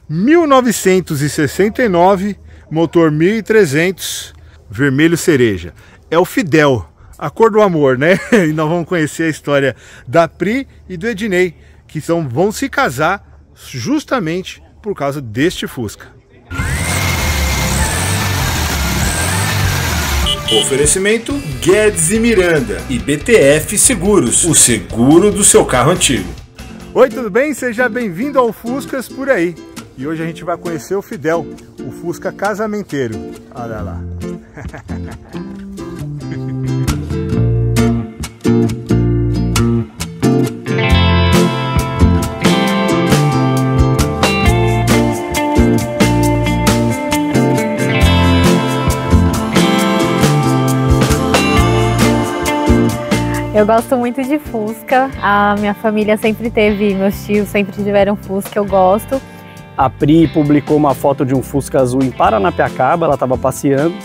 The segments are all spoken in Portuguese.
1969, motor 1300, vermelho cereja. É o Fidel, a cor do amor, né? E nós vamos conhecer a história da Pri e do Ednei, que vão se casar justamente por causa deste Fusca. Oferecimento Guedes e Miranda e BTF Seguros, o seguro do seu carro antigo. Oi, tudo bem? Seja bem-vindo ao Fuscas Por Aí. E hoje a gente vai conhecer o Fidel, o Fusca casamenteiro. Olha lá. Eu gosto muito de Fusca, a minha família sempre teve, meus tios sempre tiveram Fusca, eu gosto. A Pri publicou uma foto de um Fusca azul em Paranapiacaba, ela estava passeando,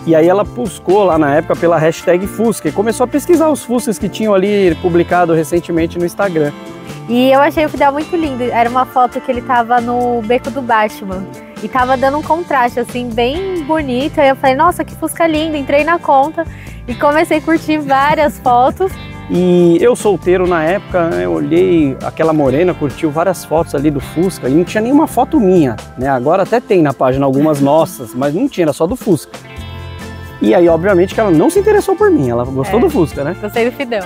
e aí ela buscou lá na época pela hashtag Fusca e começou a pesquisar os Fuscas que tinham ali publicado recentemente no Instagram. E eu achei o Fidel muito lindo, era uma foto que ele estava no beco do Batman e estava dando um contraste assim bem bonito, aí eu falei, nossa, que Fusca lindo, entrei na conta e comecei a curtir várias fotos. E eu solteiro na época, né, eu olhei aquela morena, curtiu várias fotos ali do Fusca e não tinha nenhuma foto minha, né? Agora até tem na página algumas nossas, mas não tinha, era só do Fusca. E aí, obviamente, que ela não se interessou por mim, ela gostou do Fusca, né? Gostei do Fidel.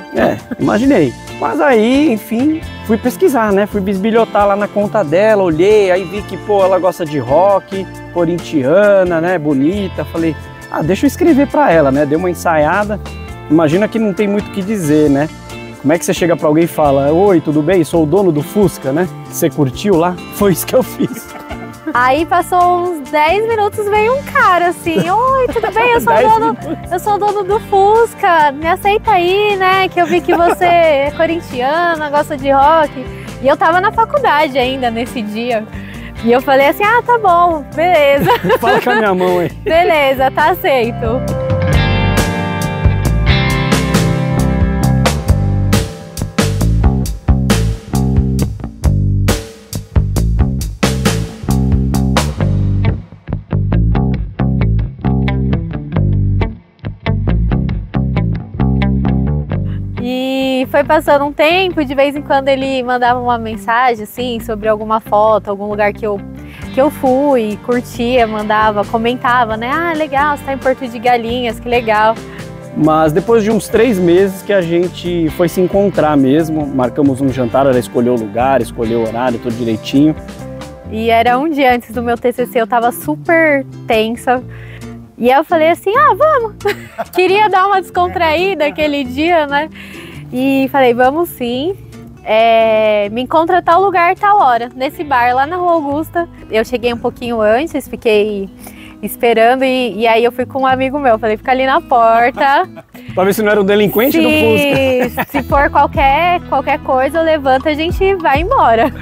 Imaginei. Mas aí, enfim, fui pesquisar, né? Fui bisbilhotar lá na conta dela, olhei, aí vi que, pô, ela gosta de rock, corintiana, né? Bonita. Falei, deixa eu escrever pra ela, né? Dei uma ensaiada. Imagina que não tem muito o que dizer, né? Como é que você chega pra alguém e fala, oi, tudo bem? Sou o dono do Fusca, né? Você curtiu lá? Foi isso que eu fiz. Aí passou uns 10 minutos, veio um cara assim, oi, tudo bem? Eu sou o dono do Fusca, me aceita aí, né? Que eu vi que você é corintiana, gosta de rock. E eu tava na faculdade ainda nesse dia. E eu falei assim, tá bom, beleza. Fala com a minha mão aí. Beleza, tá aceito. E foi passando um tempo, de vez em quando ele mandava uma mensagem assim sobre alguma foto, algum lugar que eu fui, curtia, mandava, comentava, né? Legal, você tá em Porto de Galinhas, que legal. Mas depois de uns 3 meses que a gente foi se encontrar mesmo, marcamos um jantar, ela escolheu o lugar, escolheu o horário, tudo direitinho. E era um dia antes do meu TCC, eu tava super tensa. E aí eu falei assim, vamos! Queria dar uma descontraída aquele dia, né? E falei, vamos sim. Me encontra tal lugar, tal hora, nesse bar lá na Rua Augusta. Eu cheguei um pouquinho antes, fiquei esperando e aí eu fui com um amigo meu. Falei, fica ali na porta. Pra ver se não era um delinquente do Fusca. Se for qualquer coisa, levanta, a gente vai embora.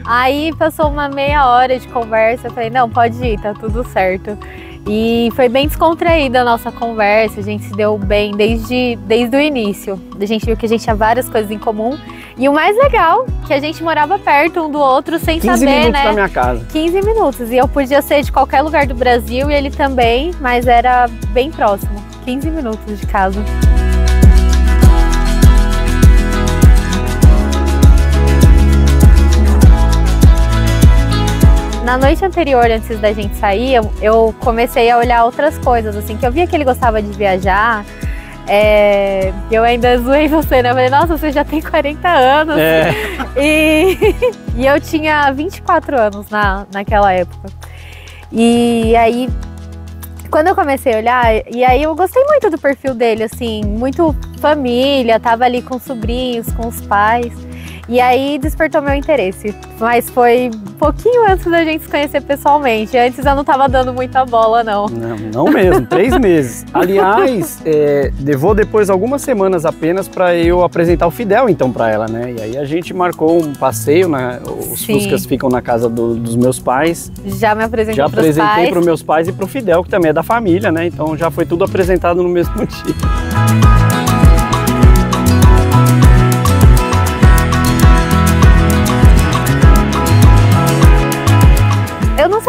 Aí passou uma meia hora de conversa, eu falei, não, pode ir, tá tudo certo. E foi bem descontraída a nossa conversa, a gente se deu bem desde o início. A gente viu que a gente tinha várias coisas em comum. E o mais legal, que a gente morava perto um do outro sem saber, 15 minutos né? da minha casa. 15 minutos. E eu podia ser de qualquer lugar do Brasil e ele também, mas era bem próximo. 15 minutos de casa. Na noite anterior, antes da gente sair, eu comecei a olhar outras coisas, assim, que eu via que ele gostava de viajar. Eu ainda zoei você, né? Eu falei, nossa, você já tem 40 anos. E eu tinha 24 anos naquela época. E aí, quando eu comecei a olhar, e aí eu gostei muito do perfil dele, assim, muito família, tava ali com os sobrinhos, com os pais. E aí despertou meu interesse, mas foi um pouquinho antes da gente se conhecer pessoalmente. Antes eu não tava dando muita bola, não. Não mesmo, 3 meses. Aliás, levou depois algumas semanas apenas para eu apresentar o Fidel então para ela, né? E aí a gente marcou um passeio, né? Os Fuscas ficam na casa dos meus pais. Já me apresentou Já apresentei para os meus pais e para o Fidel, que também é da família, né? Então já foi tudo apresentado no mesmo dia.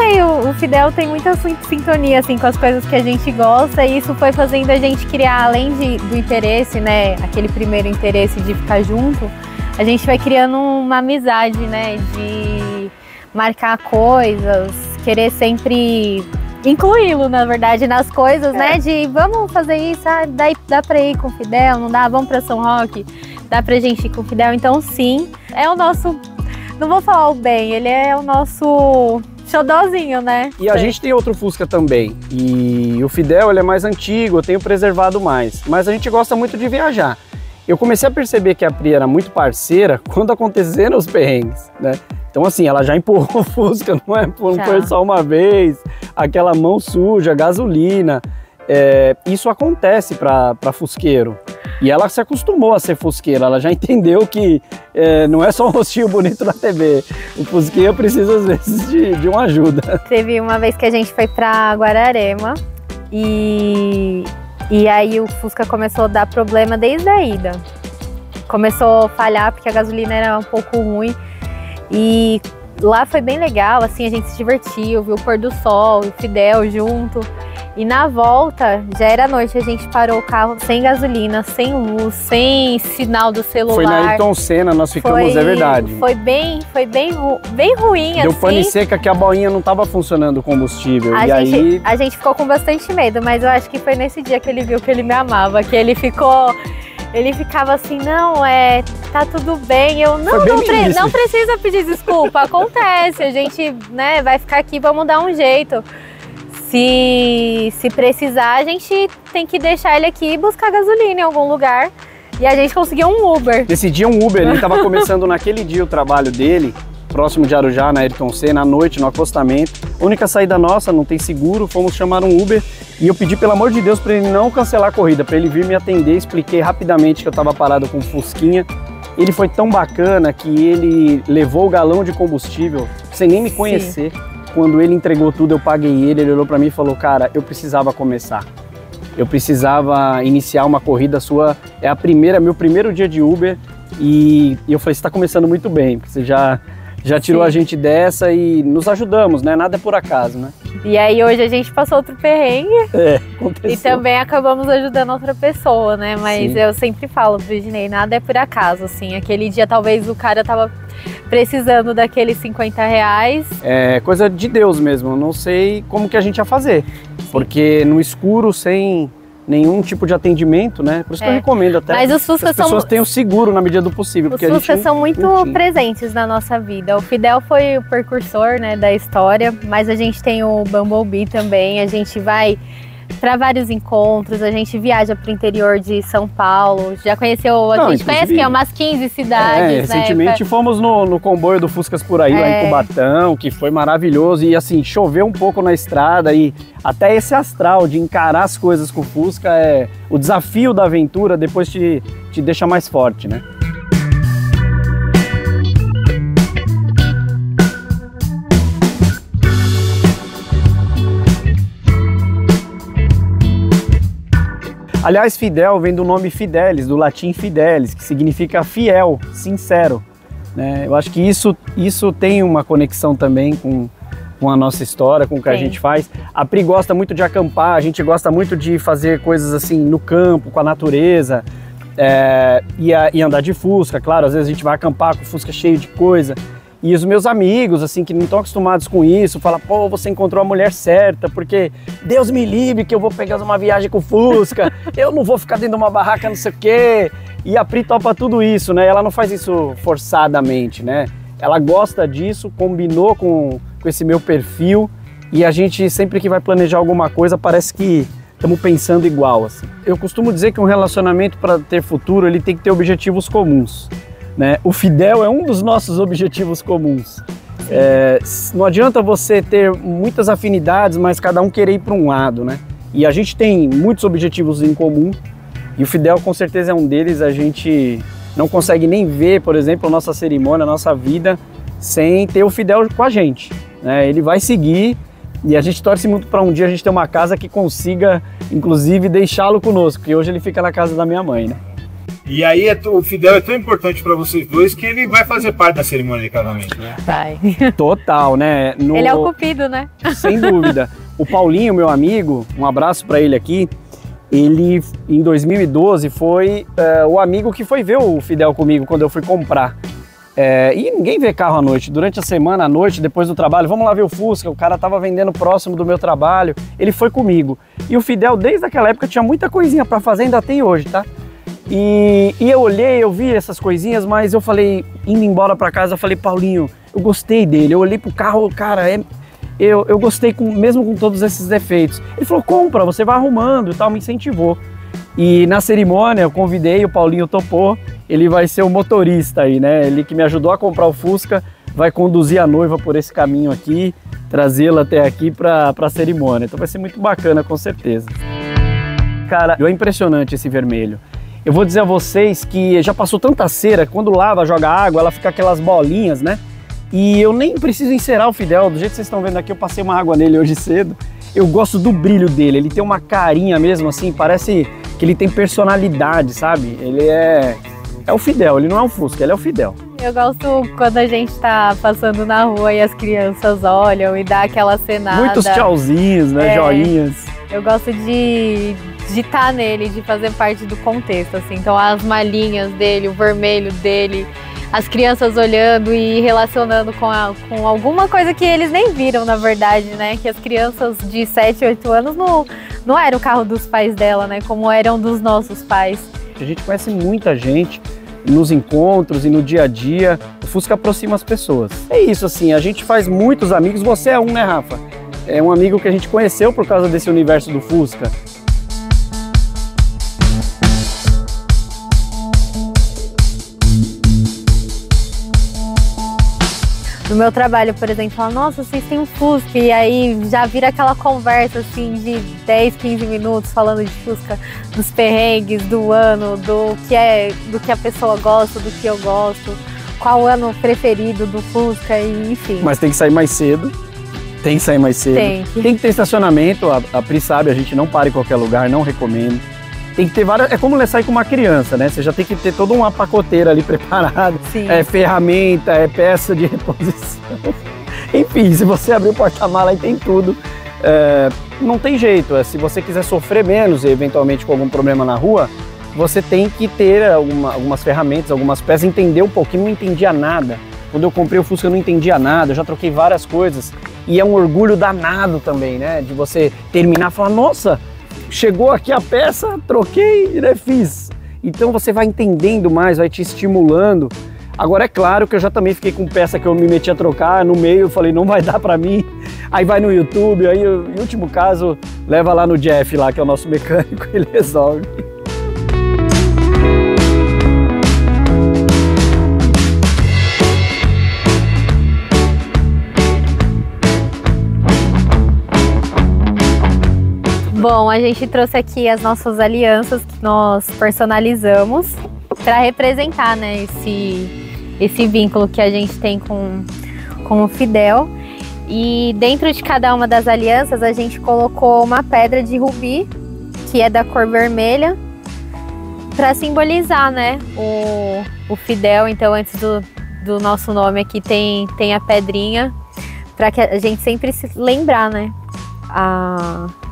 sei, o Fidel tem muita sintonia, assim, com as coisas que a gente gosta, e isso foi fazendo a gente criar, além do interesse, né, aquele primeiro interesse de ficar junto, a gente vai criando uma amizade, né, de marcar coisas, querer sempre incluí-lo, na verdade, nas coisas, né, de vamos fazer isso, dá pra ir com o Fidel, não dá, vamos pra São Roque, dá pra gente ir com o Fidel, então sim, é o nosso, não vou falar o bem, ele é o nosso xodózinho, né? E a gente tem outro Fusca também, e o Fidel ele é mais antigo, eu tenho preservado mais, mas a gente gosta muito de viajar. Eu comecei a perceber que a Pri era muito parceira quando aconteceram os perrengues, né? Então assim, ela já empurrou o Fusca, não foi só uma vez, aquela mão suja, gasolina, isso acontece para fusqueiro. E ela se acostumou a ser fusqueira, ela já entendeu que não é só um rostinho bonito na TV, o fusqueiro precisa às vezes de uma ajuda. Teve uma vez que a gente foi para Guararema e aí o Fusca começou a dar problema desde a ida. Começou a falhar porque a gasolina era um pouco ruim e lá foi bem legal, assim, a gente se divertiu, viu o pôr do sol, o Fidel junto. E na volta, já era noite, a gente parou o carro sem gasolina, sem luz, sem sinal do celular. Foi na Ayrton Senna, nós ficamos, é verdade. Foi bem ruim, Deu assim. pane seca que a boinha não estava funcionando o combustível. A gente ficou com bastante medo, mas eu acho que foi nesse dia que ele viu que ele me amava, que ele ficava assim, não, tá tudo bem, eu não precisa pedir desculpa, acontece, a gente, né, vai ficar aqui, vamos dar um jeito. Se precisar, a gente tem que deixar ele aqui e buscar gasolina em algum lugar. E a gente conseguiu um Uber. Nesse dia um Uber, ele estava começando naquele dia o trabalho dele, próximo de Arujá, na Ayrton Senna, à noite, no acostamento. Única saída nossa, não tem seguro, fomos chamar um Uber. E eu pedi, pelo amor de Deus, para ele não cancelar a corrida, para ele vir me atender. Expliquei rapidamente que eu estava parado com um Fusquinha. Ele foi tão bacana que ele levou o galão de combustível, sem nem me conhecer. Sim. Quando ele entregou tudo, eu paguei ele olhou para mim e falou, cara, eu precisava começar. Eu precisava iniciar uma corrida sua, meu primeiro dia de Uber, e eu falei, você está começando muito bem, porque você já tirou a gente dessa e nos ajudamos, né? Nada é por acaso, né? E aí hoje a gente passou outro perrengue. Aconteceu. E também acabamos ajudando outra pessoa, né? Mas sim, eu sempre falo pro Ednei, nada é por acaso, assim. Aquele dia talvez o cara tava precisando daqueles 50 reais. É coisa de Deus mesmo, eu não sei como que a gente ia fazer. Sim. Porque no escuro, sem nenhum tipo de atendimento, né? Por isso que eu recomendo até. Mas os Fuscas as pessoas tenham seguro na medida do possível. Os Fuscas são muito presentes na nossa vida. O Fidel foi o precursor, né, da história, mas a gente tem o Bumblebee também, a gente vai para vários encontros, a gente viaja para o interior de São Paulo, já conheceu, a gente conhece que é umas 15 cidades. Recentemente fomos no comboio do Fuscas por aí, lá em Cubatão, que foi maravilhoso, e assim, choveu um pouco na estrada, e até esse astral de encarar as coisas com o Fusca, o desafio da aventura depois te deixa mais forte, né? Aliás, Fidel vem do nome Fidelis, do latim Fidelis, que significa fiel, sincero, né? Eu acho que isso tem uma conexão também com a nossa história, com o que a gente faz. A Pri gosta muito de acampar, a gente gosta muito de fazer coisas assim no campo, com a natureza, e andar de Fusca, claro, às vezes a gente vai acampar com o Fusca cheio de coisa. E os meus amigos, assim, que não estão acostumados com isso, falam, pô, você encontrou a mulher certa, porque Deus me livre que eu vou pegar uma viagem com o Fusca, eu não vou ficar dentro de uma barraca, não sei o quê. E a Pri topa tudo isso, né? Ela não faz isso forçadamente, né? Ela gosta disso, combinou com esse meu perfil, e a gente, sempre que vai planejar alguma coisa, parece que estamos pensando igual, assim. Eu costumo dizer que um relacionamento, para ter futuro, ele tem que ter objetivos comuns. Né? O Fidel é um dos nossos objetivos comuns. Não adianta você ter muitas afinidades, mas cada um querer ir para um lado, né? E a gente tem muitos objetivos em comum, e o Fidel com certeza é um deles. A gente não consegue nem ver, por exemplo, a nossa cerimônia, a nossa vida, sem ter o Fidel com a gente, né? Ele vai seguir, e a gente torce muito para um dia a gente ter uma casa que consiga, inclusive, deixá-lo conosco, porque hoje ele fica na casa da minha mãe, né? E aí o Fidel é tão importante para vocês dois que ele vai fazer parte da cerimônia de casamento, né? Vai. Total, né? Ele é o cupido, né? Sem dúvida. O Paulinho, meu amigo, um abraço para ele aqui. Ele, em 2012, foi o amigo que foi ver o Fidel comigo quando eu fui comprar. E ninguém vê carro à noite. Durante a semana, à noite, depois do trabalho, vamos lá ver o Fusca. O cara tava vendendo próximo do meu trabalho. Ele foi comigo. E o Fidel, desde aquela época, tinha muita coisinha para fazer, ainda tem hoje, tá? E eu olhei, eu vi essas coisinhas, mas eu falei, indo embora para casa, eu falei, Paulinho, eu gostei dele. Eu olhei pro carro, cara, eu gostei mesmo com todos esses defeitos. Ele falou, compra, você vai arrumando e tal, me incentivou. E na cerimônia eu convidei, o Paulinho topou, ele vai ser o motorista aí, né? Ele que me ajudou a comprar o Fusca, vai conduzir a noiva por esse caminho aqui, trazê-la até aqui para a cerimônia. Então vai ser muito bacana, com certeza. Cara, é impressionante esse vermelho. Eu vou dizer a vocês que já passou tanta cera, quando lava, joga água, ela fica aquelas bolinhas, né? E eu nem preciso encerar o Fidel, do jeito que vocês estão vendo aqui, eu passei uma água nele hoje cedo. Eu gosto do brilho dele, ele tem uma carinha mesmo assim, parece que ele tem personalidade, sabe? Ele é o Fidel, ele não é um Fusca, ele é o Fidel. Eu gosto quando a gente tá passando na rua e as crianças olham e dá aquela cenada. Muitos tchauzinhos, né, joinhas. Eu gosto de estar nele, de fazer parte do contexto, assim. Então as malinhas dele, o vermelho dele, as crianças olhando e relacionando com alguma coisa que eles nem viram, na verdade, né? Que as crianças de 7, 8 anos não era o carro dos pais dela, né? Como eram dos nossos pais. A gente conhece muita gente nos encontros e no dia a dia. O Fusca aproxima as pessoas. É isso, assim, a gente faz muitos amigos. Você é um, né, Rafa? É um amigo que a gente conheceu por causa desse universo do Fusca. No meu trabalho, por exemplo, fala, nossa, vocês têm um Fusca, e aí já vira aquela conversa assim de 10, 15 minutos falando de Fusca, dos perrengues, do ano, do que a pessoa gosta, do que eu gosto, qual o ano preferido do Fusca, e enfim. Mas tem que sair mais cedo. Tem que sair mais cedo. Tem que ter estacionamento, a Pri sabe, a gente não para em qualquer lugar, não recomendo. Tem que ter várias, é como sair com uma criança, né? Você já tem que ter toda uma pacoteira ali preparada. Sim. É ferramenta, é peça de reposição. Enfim, se você abrir o porta-mala aí tem tudo. Não tem jeito, se você quiser sofrer menos, eventualmente com algum problema na rua, você tem que ter algumas ferramentas, algumas peças, entender um pouquinho, não entendia nada. Quando eu comprei o Fusca eu não entendia nada, eu já troquei várias coisas. E é um orgulho danado também, né? De você terminar e falar, nossa, chegou aqui a peça, troquei e né, fiz. Então você vai entendendo mais, vai te estimulando. Agora é claro que eu já também fiquei com peça que eu me meti a trocar, no meio eu falei, não vai dar pra mim. Aí vai no YouTube, aí em último caso, leva lá no Jeff, lá, que é o nosso mecânico, ele resolve. Bom, a gente trouxe aqui as nossas alianças que nós personalizamos para representar, né, esse vínculo que a gente tem com o Fidel. E dentro de cada uma das alianças a gente colocou uma pedra de rubi, que é da cor vermelha, para simbolizar, né, o Fidel. Então antes do nosso nome aqui tem a pedrinha, para que a gente sempre se lembrar, né,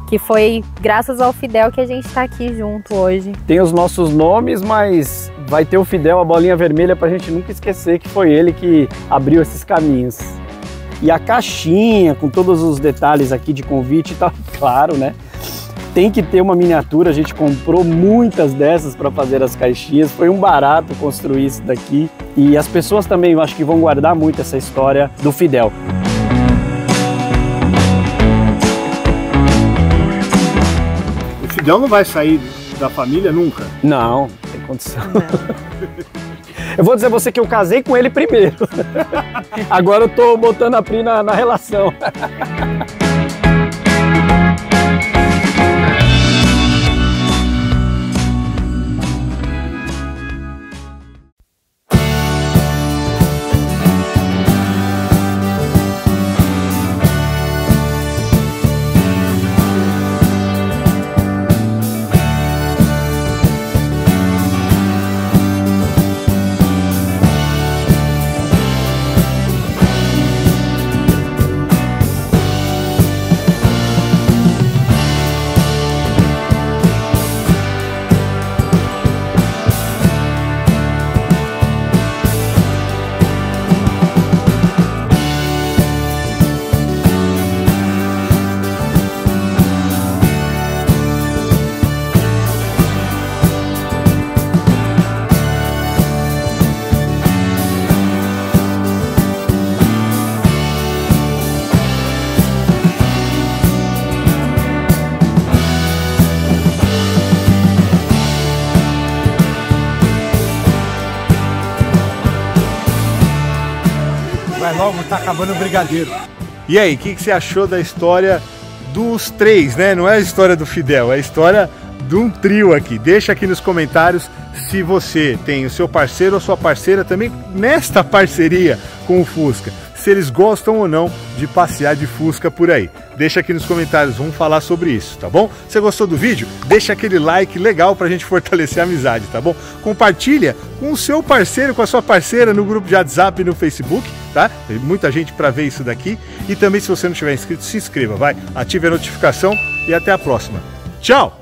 que foi graças ao Fidel que a gente está aqui junto hoje. Tem os nossos nomes, mas vai ter o Fidel, a bolinha vermelha, para a gente nunca esquecer que foi ele que abriu esses caminhos. E a caixinha, com todos os detalhes aqui de convite, tá claro, né? Tem que ter uma miniatura, a gente comprou muitas dessas para fazer as caixinhas, foi um barato construir isso daqui. E as pessoas também, eu acho que vão guardar muito essa história do Fidel. O Fidel não vai sair da família nunca? Não, tem condição. Não. Eu vou dizer a você que eu casei com ele primeiro. Agora eu tô botando a Pri na relação. logo tá acabando o brigadeiro. E aí, o que você achou da história dos três, né? Não é a história do Fidel, é a história de um trio aqui. Deixa aqui nos comentários se você tem o seu parceiro ou sua parceira também nesta parceria com o Fusca. Se eles gostam ou não de passear de Fusca por aí. Deixa aqui nos comentários, vamos falar sobre isso, tá bom? Se você gostou do vídeo, deixa aquele like legal pra gente fortalecer a amizade, tá bom? Compartilha com o seu parceiro, com a sua parceira no grupo de WhatsApp e no Facebook, tá? Tem muita gente pra ver isso daqui. E também, se você não tiver inscrito, se inscreva, vai, ative a notificação e até a próxima. Tchau!